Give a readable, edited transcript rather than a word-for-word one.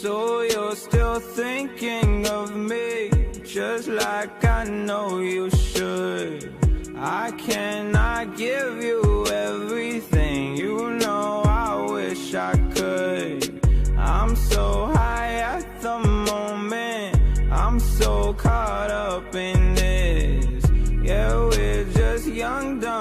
So you're still thinking of me, just like I know you should. I cannot give you everything, you know I wish I could. I'm so high at the moment, I'm so caught up in this. Yeah, we're just young, dumb